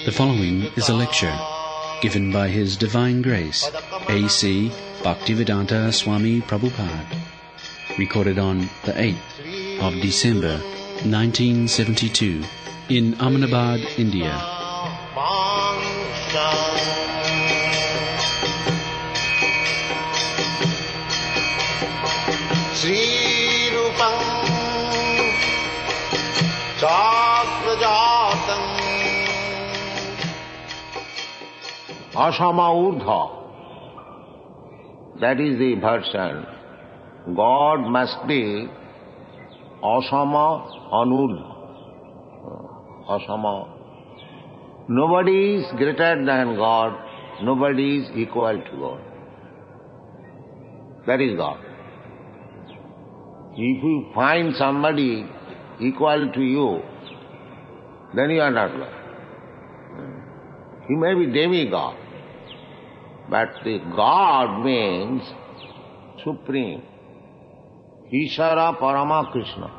The following is a lecture given by His Divine Grace, A.C. Bhaktivedanta Swami Prabhupada, recorded on the 8th of December 1972 in Ahmedabad, India. Asama Urdha, that is the version. God must be Asama Anurdha. Asama. Nobody is greater than God, nobody is equal to God. That is God. If you find somebody equal to you, then you are not God. He may be demigod, but the God means supreme. Ishara Parama Krishna.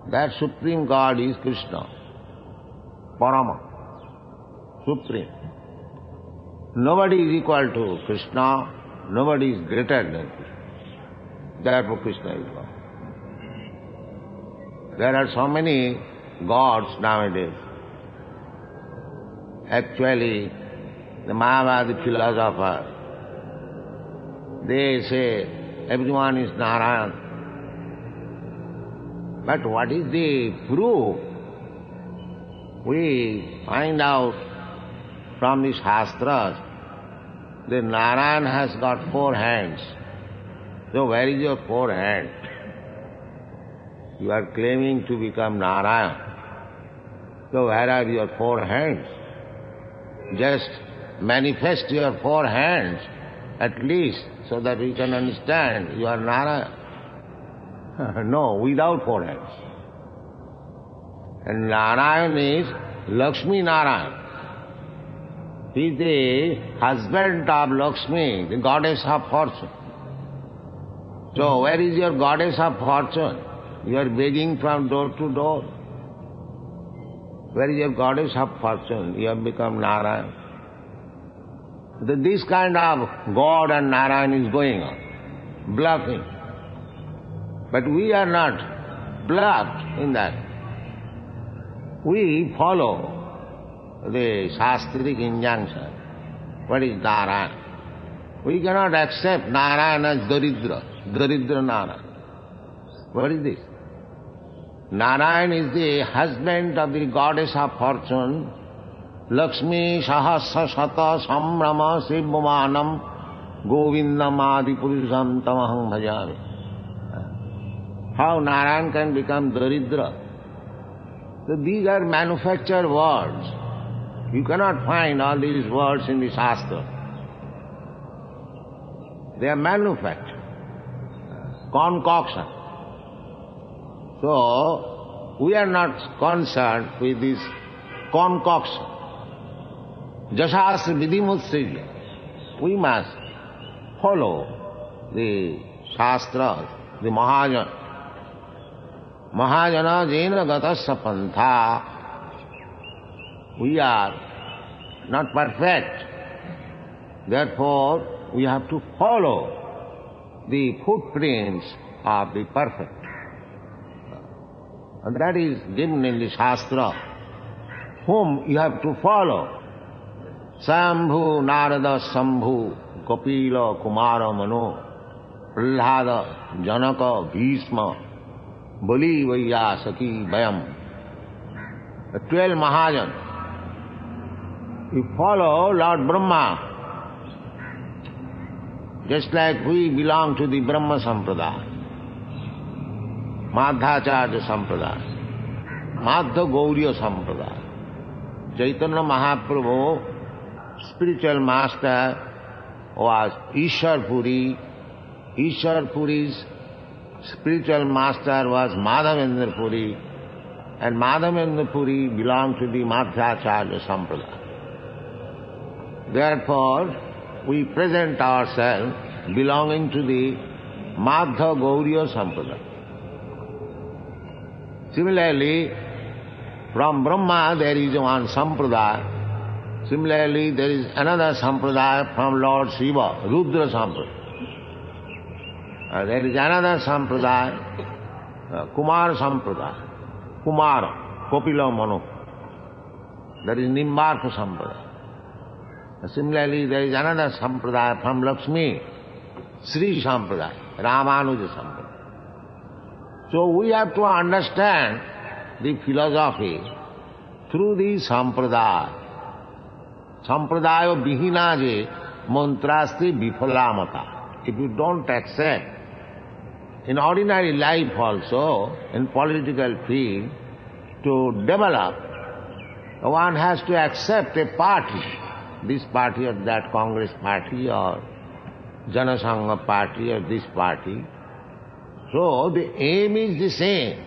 That supreme God is Krishna. Parama. Supreme. Nobody is equal to Krishna, nobody is greater than Krishna. Therefore Krishna is God. There are so many gods nowadays. Actually, the Mayavadi philosopher, they say everyone is Narayan. But what is the proof? We find out from the Shastras that Narayan has got 4 hands. So where is your 4 hand? You are claiming to become Narayan. So where are your 4 hands? Just manifest your 4 hands at least so that we can understand you are Narayan. No, without 4 hands. And Narayan is Lakshmi Narayan. He is the husband of Lakshmi, the goddess of fortune. So where is your goddess of fortune? You are begging from door to door. Where is your goddess of fortune? You have become Narayan. This kind of God and Narayan is going on, bluffing. But we are not bluffed in that. We follow the Shastric injunction. What is Narayan? We cannot accept Narayan as Daridra, Daridra Narayan. What is this? Narayan is the husband of the goddess of fortune, Lakshmi Sahasra Shata Samrama Sibhumanam Govindam Adi Purusham Tamaham Bhajami. How Narayan can become Daridra? So these are manufactured words. You cannot find all these words in the Shastra. They are manufactured, concoction. So, we are not concerned with this concoction. Jasasra vidhimutsrija. We must follow the Shastras, the Mahajana. Mahajana jena gatasya pantha. We are not perfect. Therefore, we have to follow the footprints of the perfect. And that is given in the Shastra, whom you have to follow. Sambhu, Narada, Sambhu, Kapila, Kumara, Mano, Prahlada, Janaka, Bhishma, Bali, Vaiyasaki, Bayam. The 12 Mahajan. You follow Lord Brahma. Just like we belong to the Brahma Sampradaya. Madhacharya Sampradaya, Madha Gauriya Sampradaya. Chaitanya Mahaprabhu, spiritual master, was Ishwar Puri. Ishwar Puri's spiritual master was Madhavendra Puri, and Madhavendra Puri belonged to the Madhacharya Sampradaya. Therefore, we present ourselves belonging to the Madha Gauriya Sampradaya. Similarly, From Brahma there is one sampradaya. Similarly, there is another sampradaya from Lord Shiva, Rudra sampradaya. There is another sampradaya, Kumar sampradaya. Kumar, Kopila Manu. There is Nimbarka sampradaya. Similarly, there is another sampradaya from Lakshmi, Sri sampradaya, Ramanuja sampradaya. So we have to understand the philosophy through the sampradaya. Sampradaya bihina je mantrasti vifalamata. If you don't accept, in ordinary life also, in political field, to develop, one has to accept a party, this party or that Congress party or Janasangha party or this party. So the aim is the same.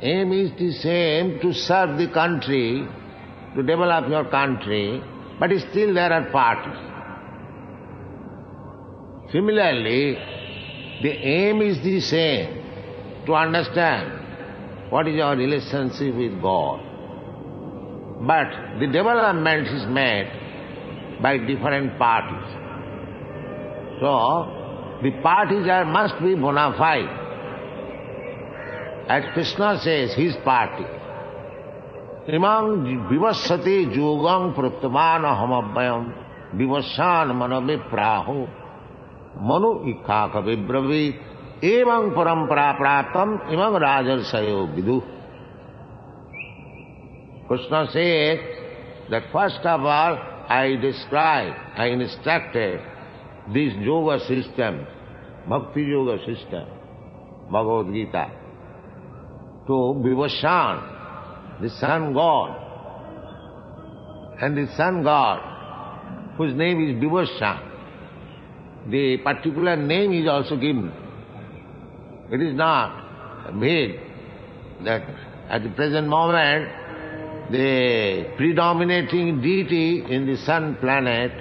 Aim is the same to serve the country, to develop your country, but still there are parties. Similarly, the aim is the same, to understand what is our relationship with God. But the development is made by different parties. So, the parties must be bona fide. As Krishna says, his party. Imam vivassati yogang pratyamana hamabhyam vivassan manabe praho manu ikkaka vibravit evam parampara praptam imam rajarsayo vidu. Krishna says that first of all I instructed this yoga system, bhakti yoga system, Bhagavad Gita, to Vivassan, the sun god. And the sun god, whose name is Vivassan, the particular name is also given. It is not made that at the present moment the predominating deity in the sun planet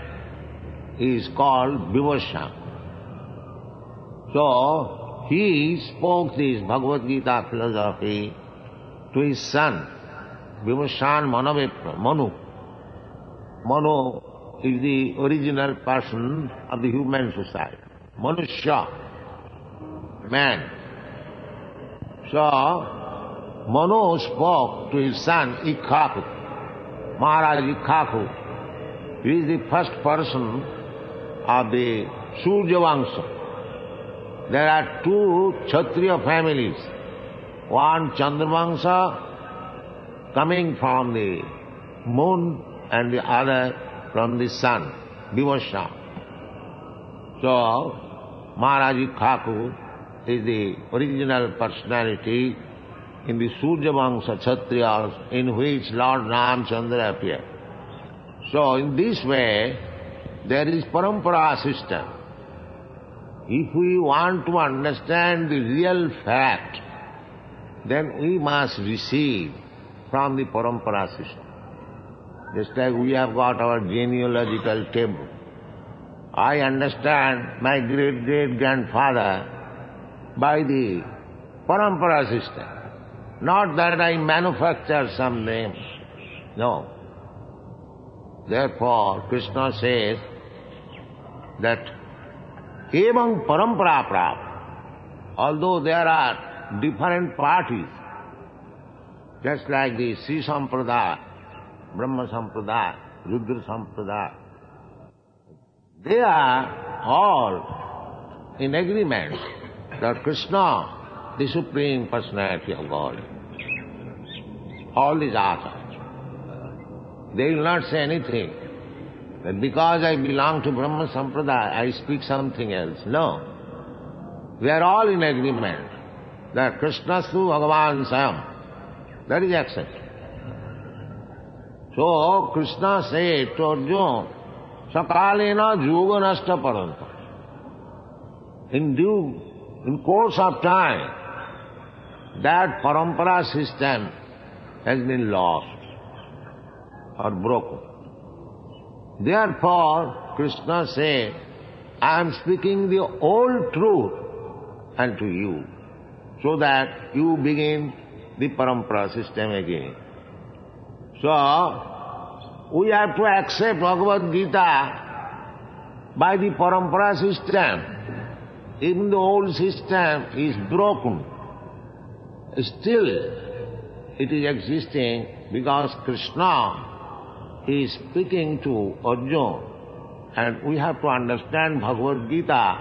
is called Vivassan. So, he spoke this Bhagavad Gita philosophy to his son, Vivassan Manu. Manu is the original person of the human society. Manusya, man. So, Manu spoke to his son Ikkaku, Maharaj Ikkaku. He is the first person of the Surya Vangsha. There are two Kshatriya families, one Chandravangsha coming from the moon and the other from the sun, Vivassan. So, Maharaj Ikkaku is the original personality in the Surya Vangsha Kshatriyas in which Lord Ramchandra appeared. So, in this way, there is parampara system. If we want to understand the real fact, then we must receive from the parampara system. Just like we have got our genealogical table. I understand my great-great-grandfather by the parampara system. Not that I manufacture some name. No. Therefore, Krishna says that Evam parampara prap. Although there are different parties, just like the Sri Sampradaya, Brahma Sampradaya, Rudra Sampradaya, they are all in agreement that Krishna, the Supreme Personality of God, all these acharyas, they will not say anything that because I belong to Brahma Sampradaya, I speak something else. No. We are all in agreement that Krishnastu Bhagavan Sayam. That is accepted. So, Krishna said to Arjuna, Sakalena Yoganashta Paranta. In course of time, that parampara system has been lost or broken. Therefore, Krishna said, I am speaking the old truth unto you, so that you begin the parampara system again. So, we have to accept Bhagavad Gita by the parampara system. Even the old system is broken, still it is existing because Krishna is speaking to Arjuna, and we have to understand Bhagavad Gita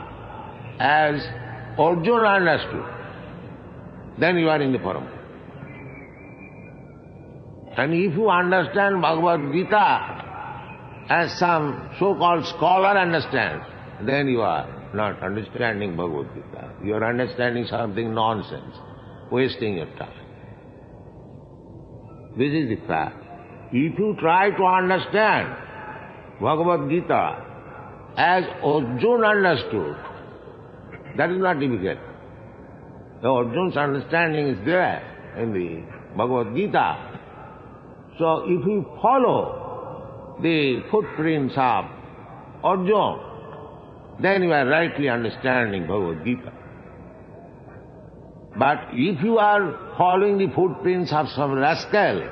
as Arjuna understood. Then you are in the parampara. And if you understand Bhagavad Gita as some so-called scholar understands, then you are not understanding Bhagavad Gita. You are understanding something nonsense, wasting your time. This is the fact. If you try to understand Bhagavad Gita as Arjuna understood, that is not difficult. The Arjuna's understanding is there in the Bhagavad Gita. So if you follow the footprints of Arjuna, then you are rightly understanding Bhagavad Gita. But if you are following the footprints of some rascal,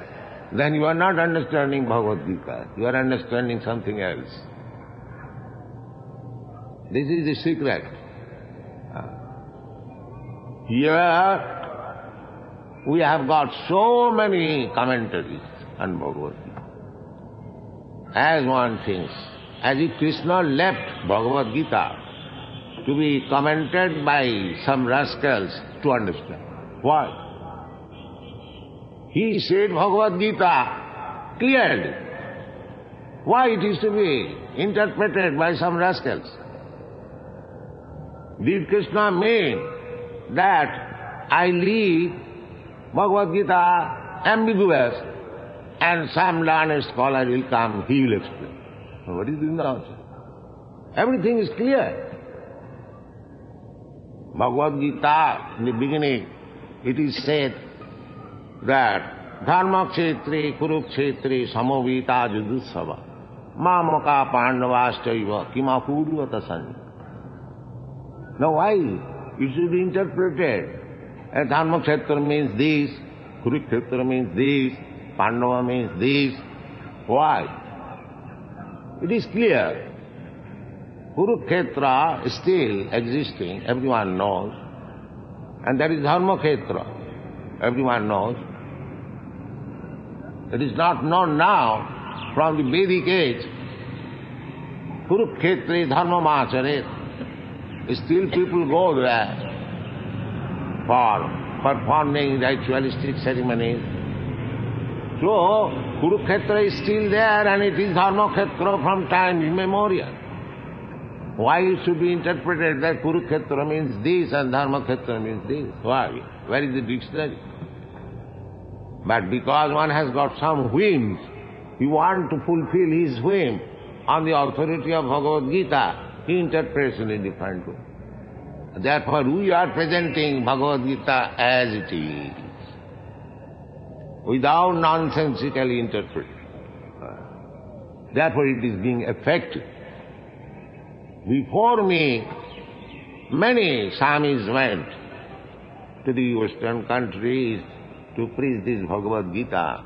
then you are not understanding Bhagavad Gita. You are understanding something else. This is the secret. Here we have got so many commentaries on Bhagavad Gita. As one thinks, as if Krishna left Bhagavad Gita to be commented by some rascals to understand. Why? He said Bhagavad Gita clearly. Why it is to be interpreted by some rascals? Did Krishna mean that I leave Bhagavad Gita ambiguous and some learned scholar will come, he will explain? What is the answer? Everything is clear. Bhagavad Gita, in the beginning, it is said that Dharma Kshetri Kurukshetri Samovita Judussava Mamaka Pandavaschaiva Kimapurvata Sanjaya. Now why? It should be interpreted. Dharma Kshetra means this, Kurukshetra means this, Pandava means this. Why? It is clear. Kurukshetra is still existing, everyone knows. And that is Dharma Kshetra, everyone knows. It is not known now, from the Vedic age. Kurukshetra Dharma Macharet. Still people go there for performing ritualistic ceremonies. So, Kurukshetra is still there and it is Dharma Kshetra from time immemorial. Why it should be interpreted that Kurukshetra means this and Dharma Kshetra means this? Why? Where is the dictionary? But because one has got some whims, he wants to fulfill his whim on the authority of Bhagavad Gita, he interprets in a different way. Therefore, we are presenting Bhagavad Gita as it is, without nonsensically interpreting. Therefore, it is being effective. Before me, many Swamis went to the Western countries to preach this Bhagavad Gita.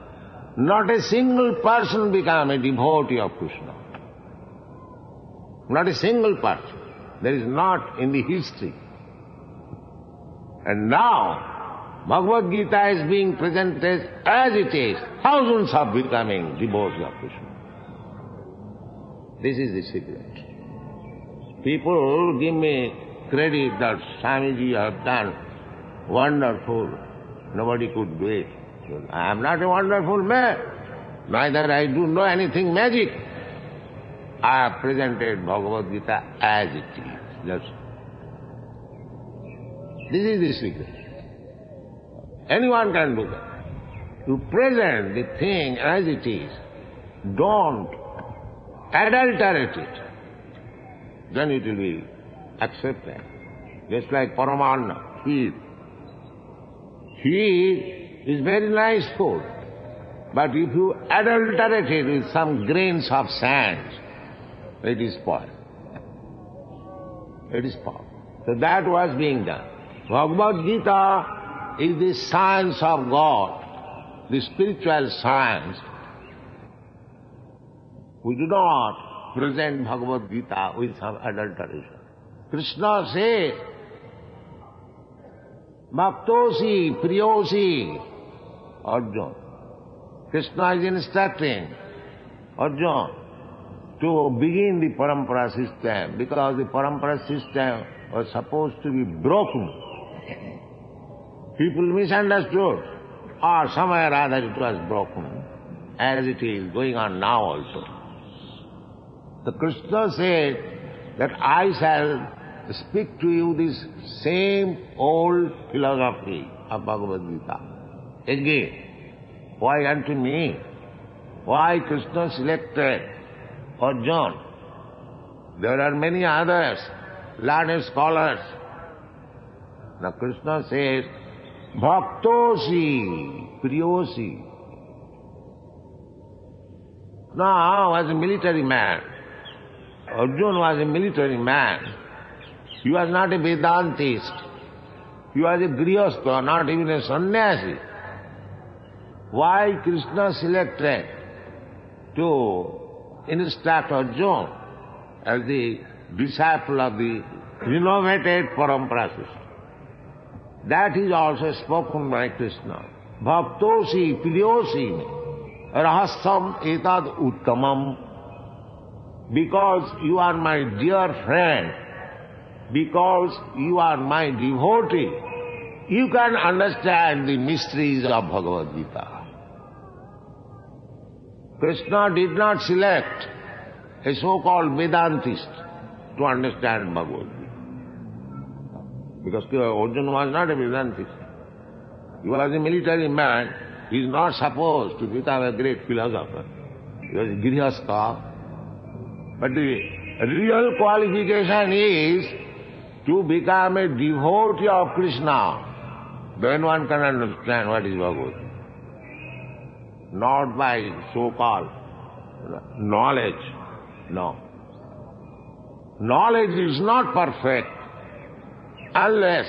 Not a single person became a devotee of Krishna. Not a single person. There is not in the history. And now, Bhagavad Gita is being presented as it is. Thousands are becoming devotees of Krishna. This is the secret. People give me credit that Swamiji have done wonderful. Nobody could do it. I am not a wonderful man. Neither I do know anything magic. I have presented Bhagavad Gita as it is. Just this is the secret. Anyone can do that. You present the thing as it is. Don't adulterate it. Then it will be accepted. Just like Paramanna, kheer. Kheer is very nice food. But if you adulterate it with some grains of sand, it is spoiled. It is spoiled. So that was being done. Bhagavad Gita is the science of God, the spiritual science. We do not present Bhagavad Gita with some adulteration. Krishna says, Bhaktosi, Priyosi, Arjuna. Krishna is instructing Arjuna to begin the parampara system because the parampara system was supposed to be broken. People misunderstood, or somewhere or other it was broken, as it is going on now also. The Krishna said that I shall speak to you this same old philosophy of Bhagavad Gita. Again, why unto me? Why Krishna selected Arjuna? There are many others, learned scholars. Now Krishna says, Bhaktosi, Priyosi. Now, as a military man, Arjuna was a military man. He was not a Vedantist. He was a Grihastha, not even a sannyasi. Why Krishna selected to instruct Arjuna as the disciple of the renovated parampara system? That is also spoken by Krishna. Bhaktosi, Priyosi, rahasam etad uttamam. Because you are my dear friend, because you are my devotee, you can understand the mysteries of Bhagavad Gita. Krishna did not select a so-called Vedantist to understand Bhagavad Gita. Because Arjuna was not a Vedantist. He was a military man. He is not supposed to become a great philosopher. He was a Grihastha. But the real qualification is to become a devotee of Krishna. Then one can understand what is Bhagavad Gita. Not by so-called knowledge. No. Knowledge is not perfect unless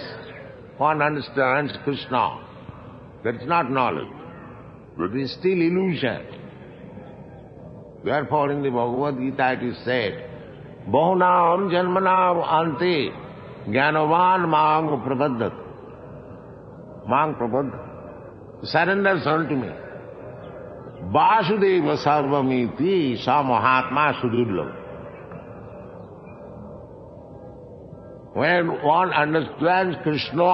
one understands Krishna. That is not knowledge. It is still illusion. Therefore in the Bhagavad Gita it is said, Bahunam janmanam ante jnanavan mang prabadhat. Mang prabadhat. Surrenders unto me. Vasudeva sarvamiti sa mahatma sudurlabha. When one understands Krishna,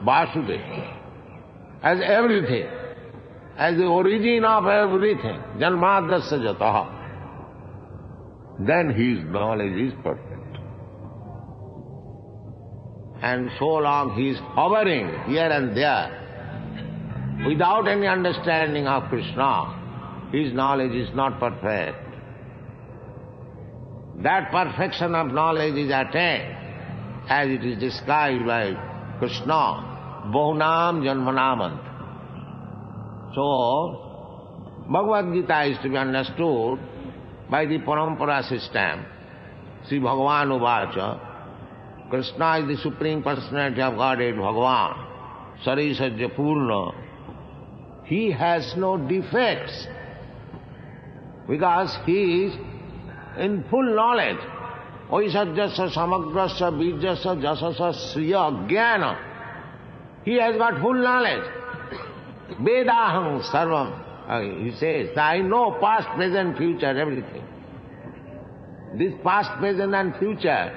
Vasudeva, as everything, as the origin of everything, janmadasya jataha, then his knowledge is perfect. And so long he is hovering here and there, without any understanding of Krishna, his knowledge is not perfect. That perfection of knowledge is attained, as it is described by Krishna, Bahunam Janmanamant. So, Bhagavad Gita is to be understood by the parampara system. Sri Bhagavan Uvacha, Krishna is the Supreme Personality of Godhead, Bhagavan, Sarisajya Purna. He has no defects because he is in full knowledge. Oisajyasya samagrasya bijyasya jasasya sriya jnana. He has got full knowledge. Vedaham sarvam. He says, I know past, present, future, everything. This past, present and future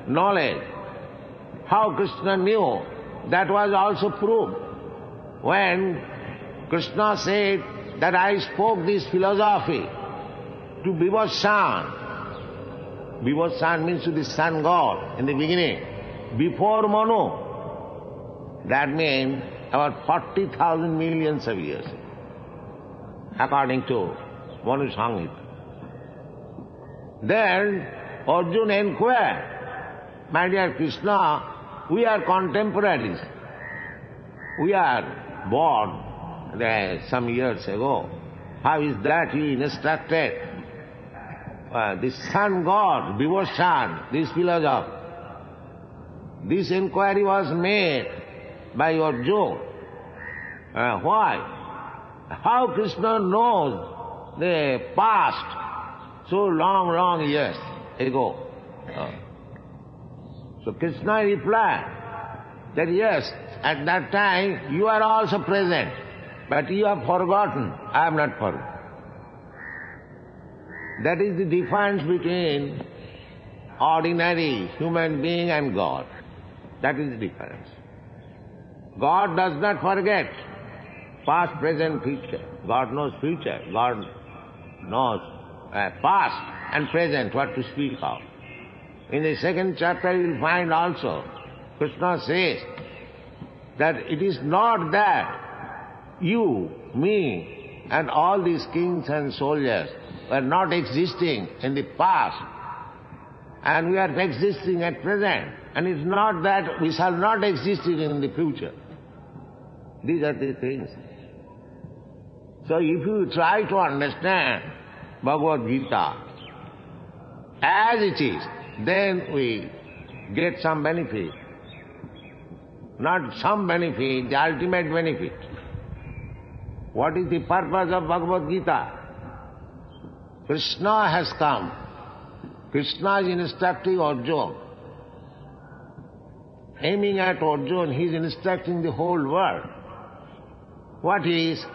knowledge, how Krishna knew, that was also proved. When Krishna said that I spoke this philosophy to Vivassan. Vivassan means to the sun god in the beginning, before Manu. That means about 40,000 millions of years, according to Manu Sangita. Then Arjuna inquired, my dear Krishna, we are contemporaries. We are born some years ago. How is that he instructed the sun god, Vivassan, this philosopher? This inquiry was made by Arjuna. Why? How Krishna knows the past so long years ago? So Krishna replied that yes, at that time you are also present, but you have forgotten. I have not forgotten. That is the difference between ordinary human being and God. That is the difference. God does not forget past, present, future. God knows future. God knows past and present, what to speak of. In the second chapter you will find also, Krishna says that it is not that you, me, and all these kings and soldiers were not existing in the past, and we are existing at present, and it's not that we shall not exist in the future. These are the things. So if you try to understand Bhagavad Gita as it is, then we get some benefit. Not some benefit, the ultimate benefit. What is the purpose of Bhagavad Gita? Krishna has come. Krishna is instructing Arjuna. Aiming at Arjuna, he is instructing the whole world. What is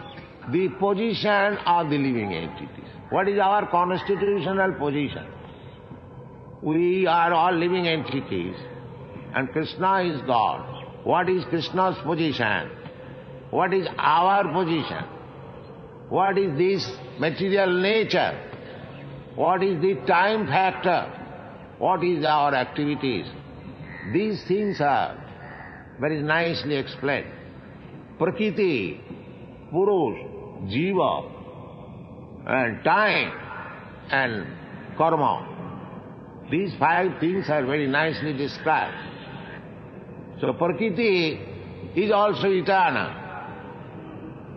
the position of the living entities? What is our constitutional position? We are all living entities, and Krishna is God. What is Krishna's position? What is our position? What is this material nature? What is the time factor? What is our activities? These things are very nicely explained. Prakriti, Purush, Jiva, and time, and karma. These 5 things are very nicely described. So Prakriti is also eternal.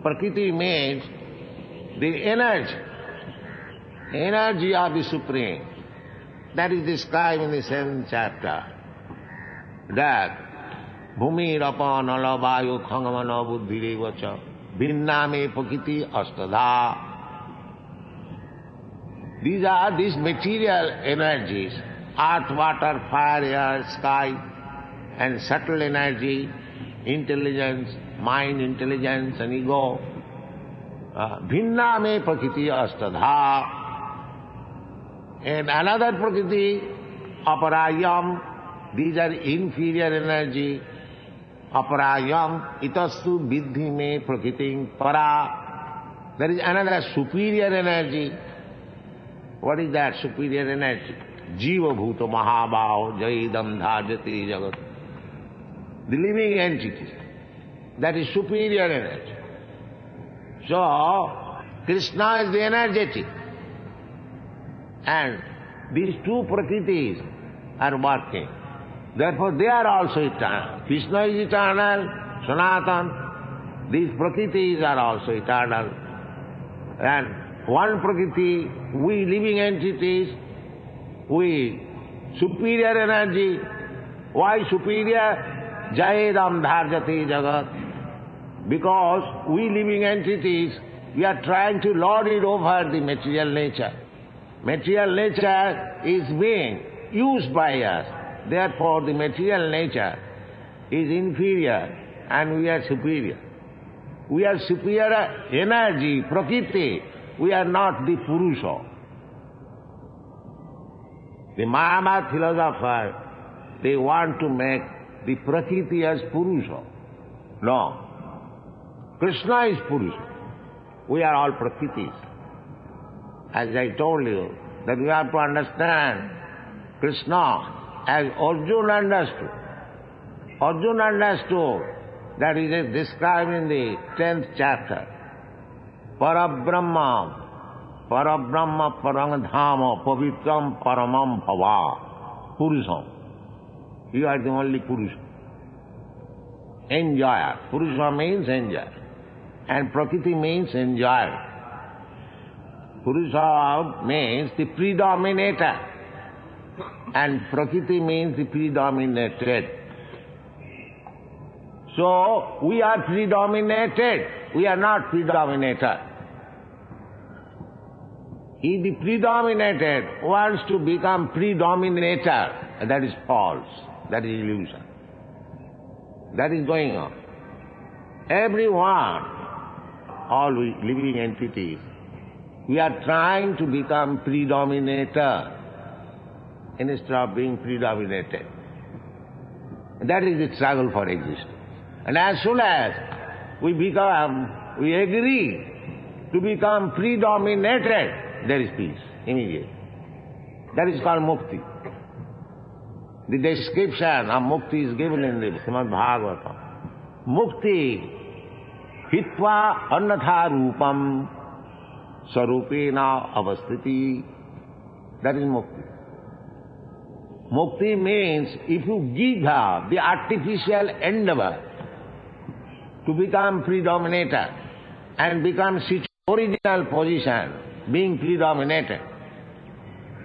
Prakriti means the energy of the Supreme. That is described in the 7th chapter. That Bhumi Rapa Nala Vayu Khangamana Buddhi Vacha Bhinname Prakriti Astadha. These are these material energies, earth, water, fire, air, sky, and subtle energy, intelligence, mind, intelligence, and ego. Bhinname Prakriti Astadha. And another Prakriti, Aparayam, these are inferior energy. Aparayam, itastu vidhi me prakritim para. There is another superior energy. What is that superior energy? Jiva bhuta mahabhav jaidam dhajati jagat. The living entity. That is superior energy. So, Krishna is the energetic. And these 2 prakritis are working. Therefore, they are also eternal. Krishna is eternal, Sanatan. These prakritis are also eternal. And one prakriti, we living entities, we superior energy. Why superior? Jayedam dharjati jagat. Because we living entities, we are trying to lord it over the material nature. Material nature is being used by us. Therefore, the material nature is inferior and we are superior. We are superior energy, prakriti. We are not the Purusha. The Mayavad philosopher, they want to make the prakriti as Purusha. No. Krishna is Purusha. We are all prakritis. As I told you, that we have to understand Krishna as Arjuna understood. Arjuna understood that is described in the 10th chapter. Parabrahma, Parabrahma Parangadhama Pavitram Paramam Bhava. Purusham. You are the only Purusha. Enjoyer. Purusha means enjoyer. And Prakriti means enjoyer. Purusha means the predominator. And Prakriti means the predominated. So we are predominated. We are not predominator. If the predominated wants to become predominator, that is false. That is illusion. That is going on. Everyone, all we living entities, we are trying to become predominator instead of being predominated. That is the struggle for existence. And as soon as we agree to become predominated, there is peace immediately. That is called mukti. The description of mukti is given in the Srimad Bhagavatam. Mukti hitva annatha rupam sarupena avastiti. That is mukti. Mukti means if you give up the artificial endeavor to become predominator and become its original position, being predominated,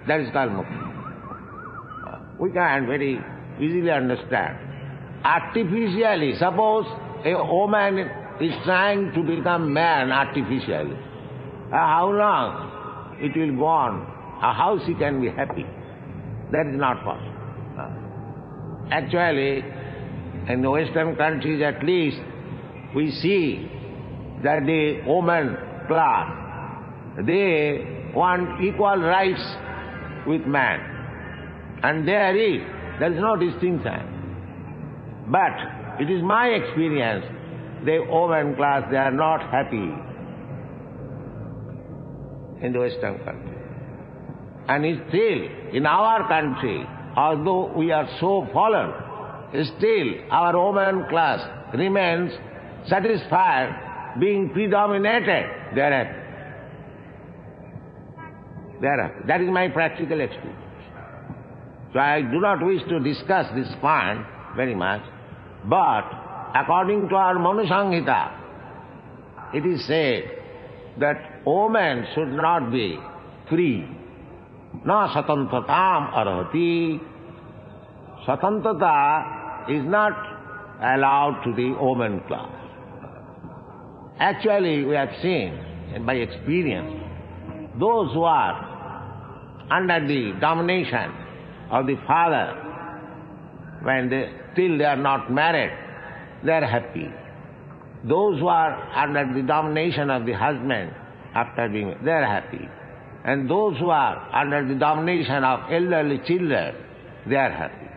that is called mukti. We can very easily understand. Artificially, suppose a woman is trying to become man artificially. How long it will go on? How she can be happy? That is not possible. Actually, in the Western countries at least, we see that the woman class, they want equal rights with man. And there is no distinction. But it is my experience, the woman class, they are not happy in the Western country. And still, in our country, although we are so fallen, still our woman class remains satisfied being predominated. They are happy. They are happy. That is my practical experience. So I do not wish to discuss this point very much, but according to our Manu Samhita, it is said that woman should not be free. Na satantatam arhati. Satantata is not allowed to the woman class. Actually, we have seen by experience, those who are under the domination of the father, till they are not married, they are happy. Those who are under the domination of the husband, after being married, they are happy. And those who are under the domination of elderly children, they are happy.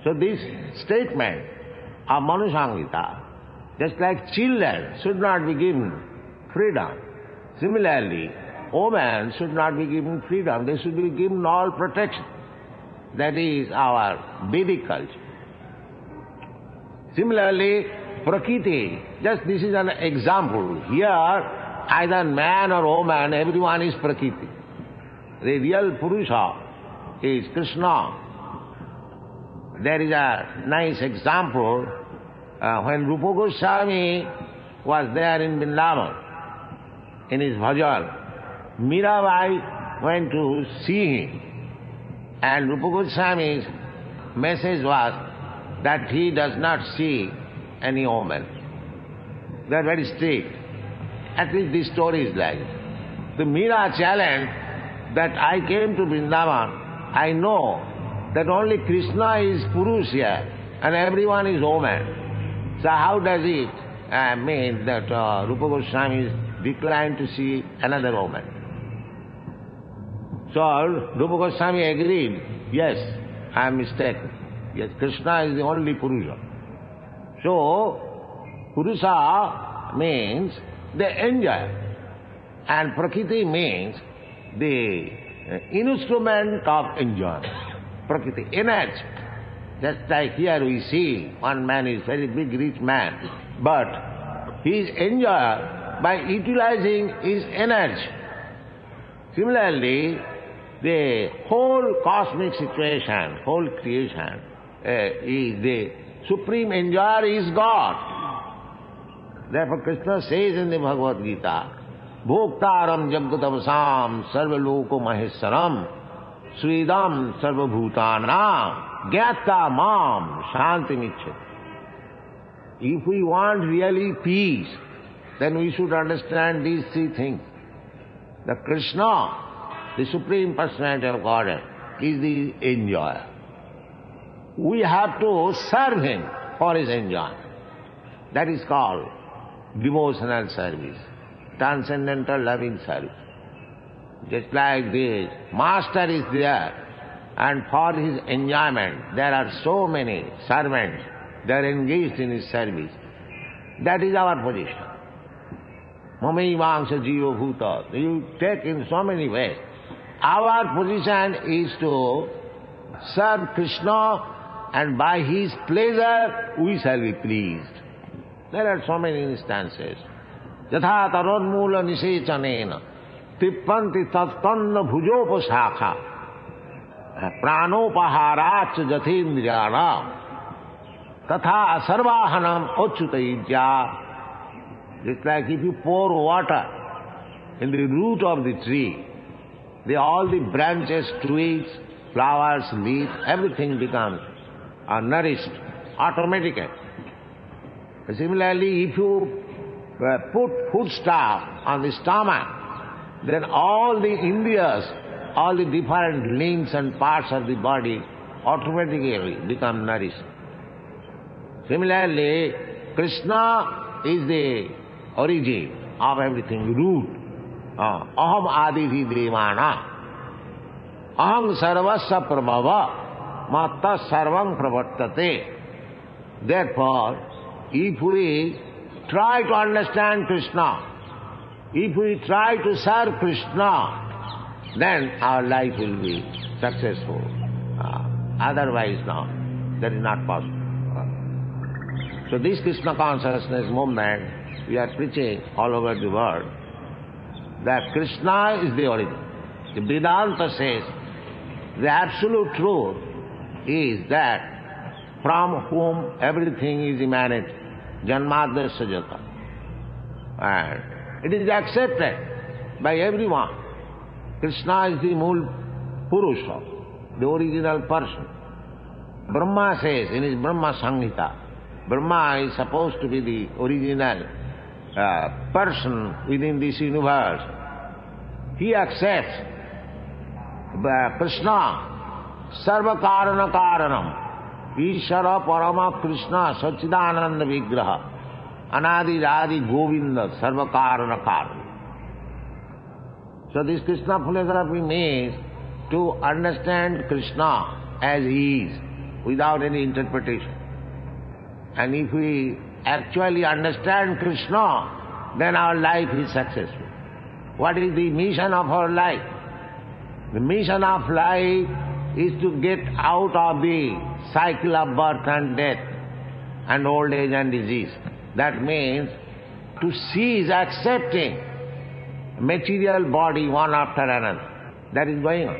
So this statement of Manu Samhita, just like children should not be given freedom, similarly, women should not be given freedom, they should be given all protection. That is our Vedic culture. Similarly, Prakriti, just this is an example. Here, either man or woman, everyone is Prakriti. The real Purusha is Krishna. There is a nice example when Rupa Goswami was there in Vrindavan, in his bhajan. Mirabai went to see him, and Rupa Goswami's message was that he does not see any woman. They are very strict. At least this story is like. The Mira challenged that I came to Vrindavan, I know that only Krishna is Purush here and everyone is woman. So how does it mean that Rupa Goswami declined to see another woman? So Rupa Goswami agreed, yes, I am mistaken. Yes, Krishna is the only Purusha. So, Purusha means the enjoyer, and Prakriti means the instrument of enjoyment. Prakriti, energy. Just like here we see one man is very big, rich man, but he is enjoyed by utilizing his energy. Similarly, the whole cosmic situation, whole creation, is the supreme enjoyer is God. Therefore Krishna says in the Bhagavad Gita, Bhoktaram Jagatavasam Sarvaloko Maheswaram Sridam Sarvabhutanam Gyata Mam Shantimichet. If we want really peace, then we should understand these three things. The Krishna, the Supreme Personality of Godhead, is the enjoyer. We have to serve Him for His enjoyment. That is called devotional service, transcendental loving service. Just like this, Master is there, and for His enjoyment there are so many servants, they are engaged in His service. That is our position. Mamaivangsha jiva bhuta. You take in so many ways. Our position is to serve Krishna, and by His pleasure we shall be pleased. There are so many instances. Yatha tarodmula nisechanena tippanti tattanna bhujopasakha pranopaharach jathindriyana tatha sarvahanam ochyutaidya. It's like if you pour water in the root of the tree, all the branches, twigs, flowers, leaves, everything becomes nourished automatically. Similarly, if you put foodstuff on the stomach, then all the indriyas, all the different limbs and parts of the body automatically become nourished. Similarly, Krishna is the origin of everything, root. Aham adidhi devana. Aham sarvasya prabhava matta sarvam pravartate. Therefore, if we try to understand Krishna, if we try to serve Krishna, then our life will be successful. Otherwise, no, that is not possible. So this Krishna consciousness movement, we are preaching all over the world, that Krishna is the origin. The Vedanta says the absolute truth is that from whom everything is emanated, Janmadasya Jata. And it is accepted by everyone. Krishna is the Mool Purusha, the original person. Brahma says in his Brahma Samhita, Brahma is supposed to be the original person within this universe. He accepts Krishna, Sarva Karana Karanam, Ishara Parama Krishna, Sachidananda Vigraha, Anadi Radi Govinda, Sarva Karana Karanam. So this Krishna philosophy means to understand Krishna as He is, without any interpretation. And if we actually understand Krishna, then our life is successful. What is the mission of our life? The mission of life is to get out of the cycle of birth and death and old age and disease. That means to cease accepting material body one after another. That is going on.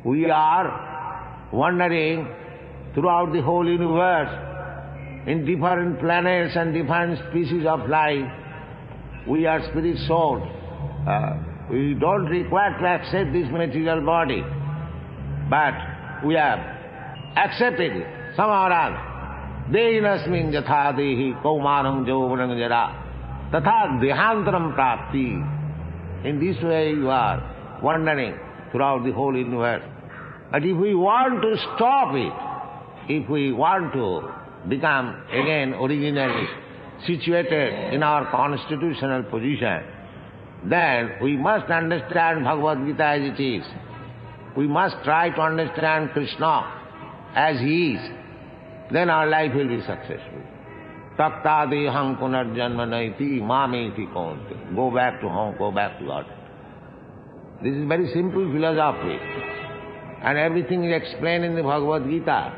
We are wandering throughout the whole universe in different planets and different species of life. We are spirit souls. We don't require to accept this material body, but we have accepted it somehow or other. Dehinasmin jatha dehi kaumanam jovanam jara tatha dehantaram prapti. In this way you are wandering throughout the whole universe. But if we want to stop it, if we want to become again originally situated in our constitutional position, then we must understand Bhagavad Gita as it is. We must try to understand Krishna as He is. Then our life will be successful. Takta deham punarjanma naiti mameti konte. Go back to home, go back to God. This is very simple philosophy. And everything is explained in the Bhagavad Gita.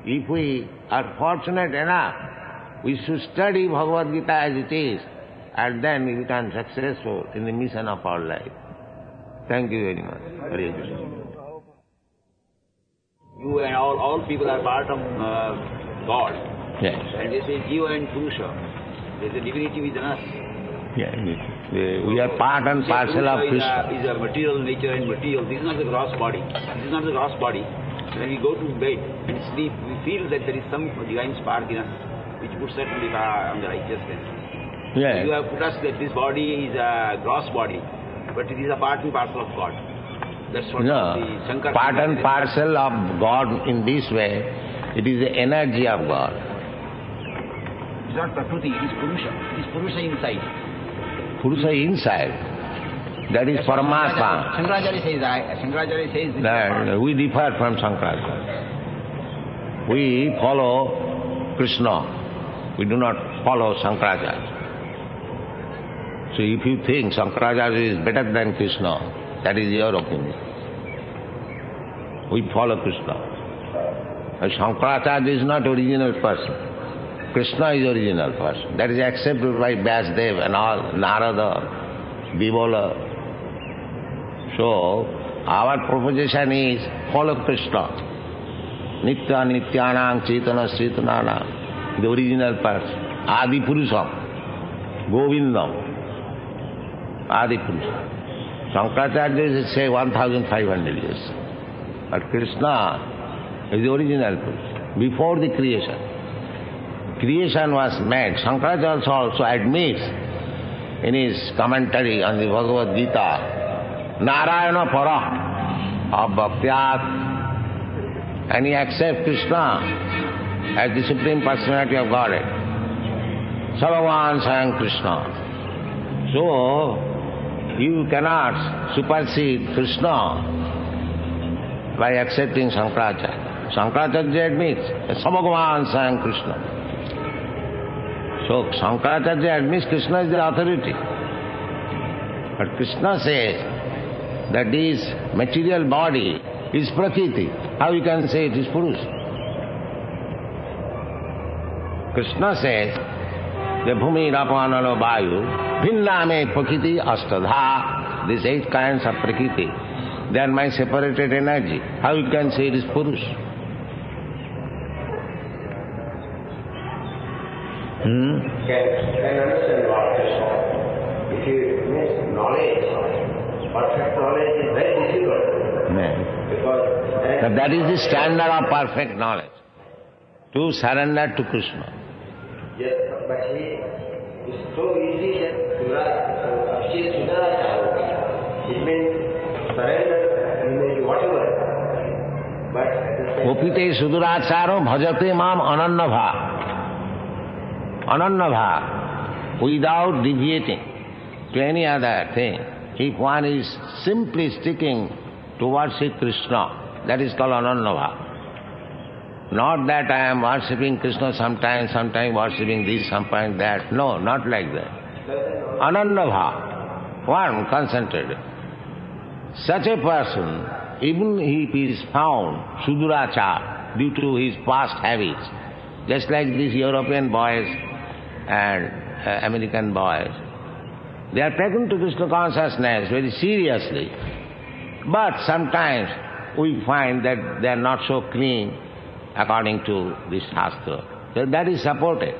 If we are fortunate enough, we should study Bhagavad Gita as it is, and then we become successful in the mission of our life. Thank you very much. Hare Krishna. You and all people are part of God. Yes. And they say Jiva and Purusha. There is a divinity within us. Yes. We are part and parcel of Krishna. Is a material nature and material. This is not the gross body. This is not the gross body. When we go to bed and sleep, we feel that there is some divine spark in us. which puts us on the righteousness. Yes. You have put us that this body is a gross body, but it is a part and parcel of God. That's what No, the Shankar part and parcel of God in this way, it is the energy of God. It's not Prakriti, it is Purusha. It is Purusha inside. Purusha inside, that is Paramatma. Shankaracharya says this. That we differ from Shankaracharya. We follow Krishna. We do not follow Shankaracharya. So if you think Shankaracharya is better than Krishna, that is your opinion. We follow Krishna. And Shankaracharya is not original person. Krishna is original person. That is accepted by Vyasdev and all, Narada, Bibola. So, our proposition is follow Krishna. Nitya Nityanam Chaitana Chaitananam. The original person. Adi Purusham. Govindam. Adi Purusham. Shankaracharya say 1500 years. But Krishna is the original Purush. Before the creation. Creation was made. Shankaracharya also admits in his commentary on the Bhagavad Gita, Narayana Para of Bhaktyat, and he accepts Krishna as the Supreme Personality of Godhead. Bhagavan Swayam Krishna. So, you cannot supersede Krishna by accepting Shankaracharya. Shankaracharya admits Bhagavan Swayam Krishna. So Shankaracharya admits Krishna is the authority. But Krishna says that this material body is Prakriti. How you can say it is Purusha? Krishna says, the Bhumi, Rapanalo, Vayu, Bhinname Prakriti Astadha, these 8 kinds of Prakriti, they are my separated energy. How you can say it is Purusha? Can understand what Krishna. If you miss knowledge, perfect knowledge is very difficult. Yeah. Because That is the standard of perfect knowledge. To surrender to Krishna. yes, but he is so easy that it means surrender, you may do whatever. But Opite suduracharo bhajate mam anannabha. Anannabha, without deviating to any other thing. If one is simply sticking to worship Krishna, that is called anannabha. Not that I am worshipping Krishna sometimes worshipping this, sometimes that. No, not like that. Anannabha, one concentrated. Such a person, even if he is found sudurachar due to his past habits, just like these European boys and American boys, they are taken to Krishna consciousness very seriously. But sometimes we find that they are not so clean according to this Shastra. So that is supported.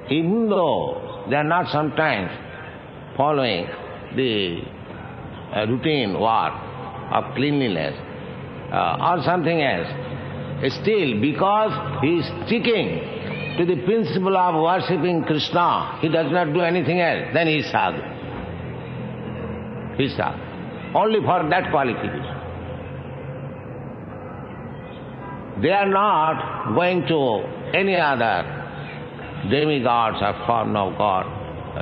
Even though they are not sometimes following the routine work of cleanliness or something else, still because he is sticking to the principle of worshipping Krishna, he does not do anything else, then he is sadhu. He is sadhu. Only for that qualification. They are not going to any other demigods or form of God.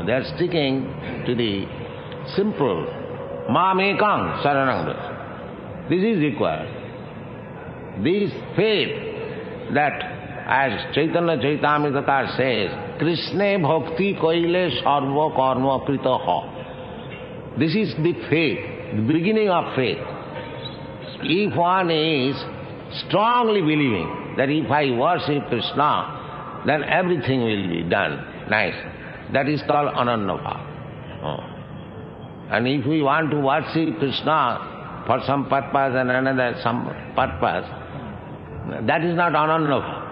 They are sticking to the simple Mamekam Saranam. This is required. This faith that, as Chaitanya Chaitamrita says, Krishna bhakti koile sarva karma kritaha. This is the faith, the beginning of faith. If one is strongly believing that if I worship Krishna, then everything will be done nice. That is called anannabha. And if we want to worship Krishna for some purpose and another some purpose, that is not anannabha.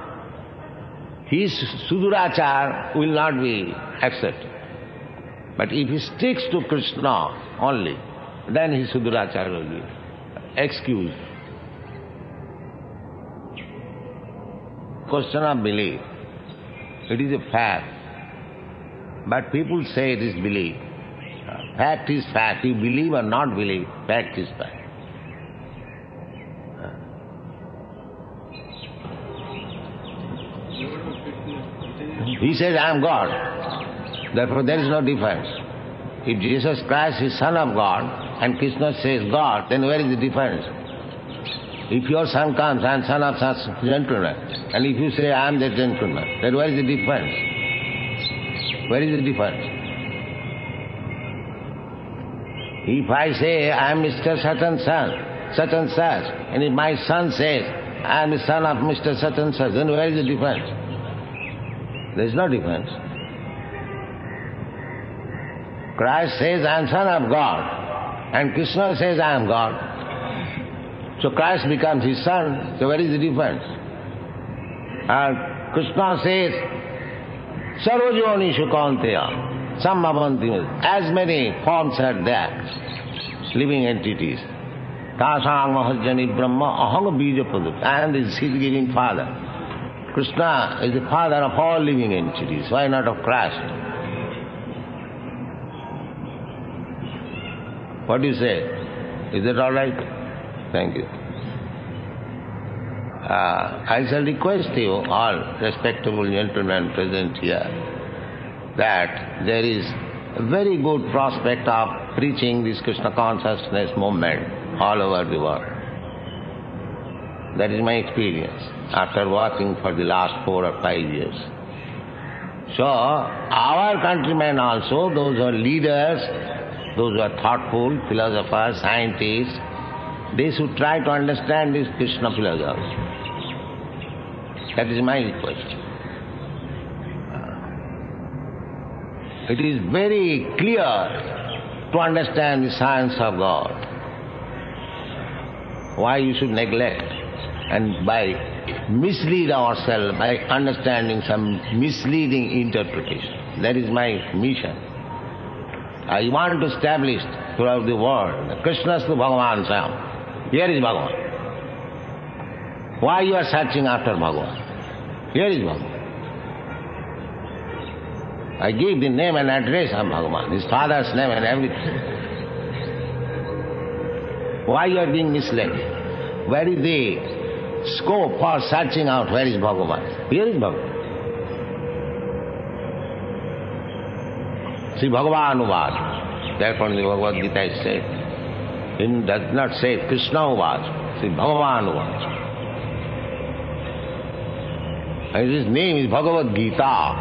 His sudurachar will not be accepted. But if he sticks to Krishna only, then his sudurachar will be excused. Question of belief. It is a fact. But people say it is belief. Fact is fact. You believe or not believe, fact is fact. He says, I am God. Therefore there is no difference. If Jesus Christ is Son of God and Krishna says God, then where is the difference? If your son comes, I am son of such gentleman, and if you say I am that gentleman, then where is the difference? Where is the difference? If I say I am Mr. Such and such, and if my son says I am the son of Mr. Such and such, then where is the difference? There is no difference. Christ says I am son of God, and Krishna says I am God. So Christ becomes his son, so where is the difference? And Krishna says, Sarvajonishu Kaunteya, Sammavanti, as many forms are there, living entities. Tasang Mahajani Brahma Ahanga Bija Pradut. I am the seed-giving father. Krishna is the father of all living entities. Why not of Christ? What do you say? Is that all right? Thank you. I shall request you, all respectable gentlemen present here, that there is a very good prospect of preaching this Krishna consciousness movement all over the world. That is my experience after working for the last 4 or 5 years. So, our countrymen also, those who are leaders, those who are thoughtful, philosophers, scientists, they should try to understand this Krishna philosophy. That is my request. It is very clear to understand the science of God. Why you should neglect and by mislead ourselves by understanding some misleading interpretation. That is my mission. I want to establish throughout the world that Krishna is the Bhagavan Swayam. Here is Bhagavan. Why you are searching after Bhagavan? Here is Bhagavan. I gave the name and address of Bhagavan, his father's name and everything. Why you are being misled? Where is the scope for searching out where is Bhagavan? Here is Bhagavan. See, Bhagavan Uvad. Therefore in the Bhagavad Gita it says, it does not say Krishna Uvad. See, Bhagavan Uvad. And his name is Bhagavad Gita,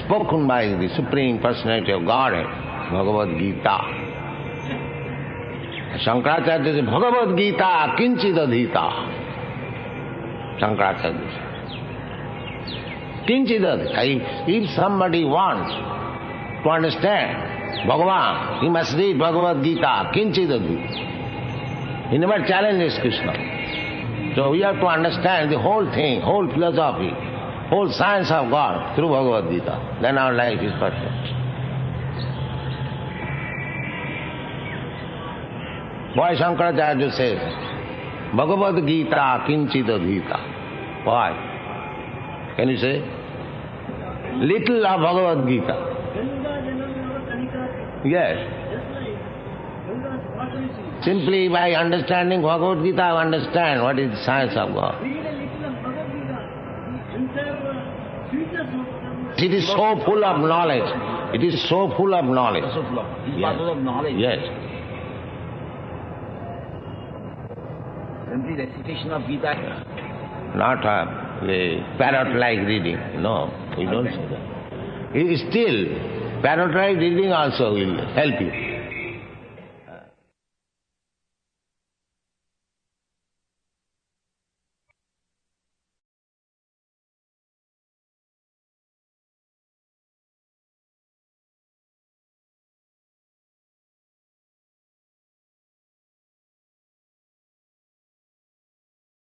spoken by the Supreme Personality of Godhead, Bhagavad Gita. Shankaracharya says, Bhagavad Gita kinchidadhita. Shankaracharya says, kinchidadhita. If somebody wants to understand Bhagavan, he must read Bhagavad Gita kinchidadhita. He never challenges Krishna. So we have to understand the whole thing, whole philosophy, whole science of God through Bhagavad Gita. Then our life is perfect. Why Shankaracharya says, Bhagavad Gita kinchidadhita? Why? Can you say? Little of Bhagavad Gita. Yes. Simply by understanding Bhagavad Gita, I understand what is the science of God. It is so full of knowledge. It is so full of knowledge. So full of yes. of knowledge. Yes. Simply recitation of Gita. Not the parrot-like reading. No, we don't say that. It is still, parrot-like reading also will help you.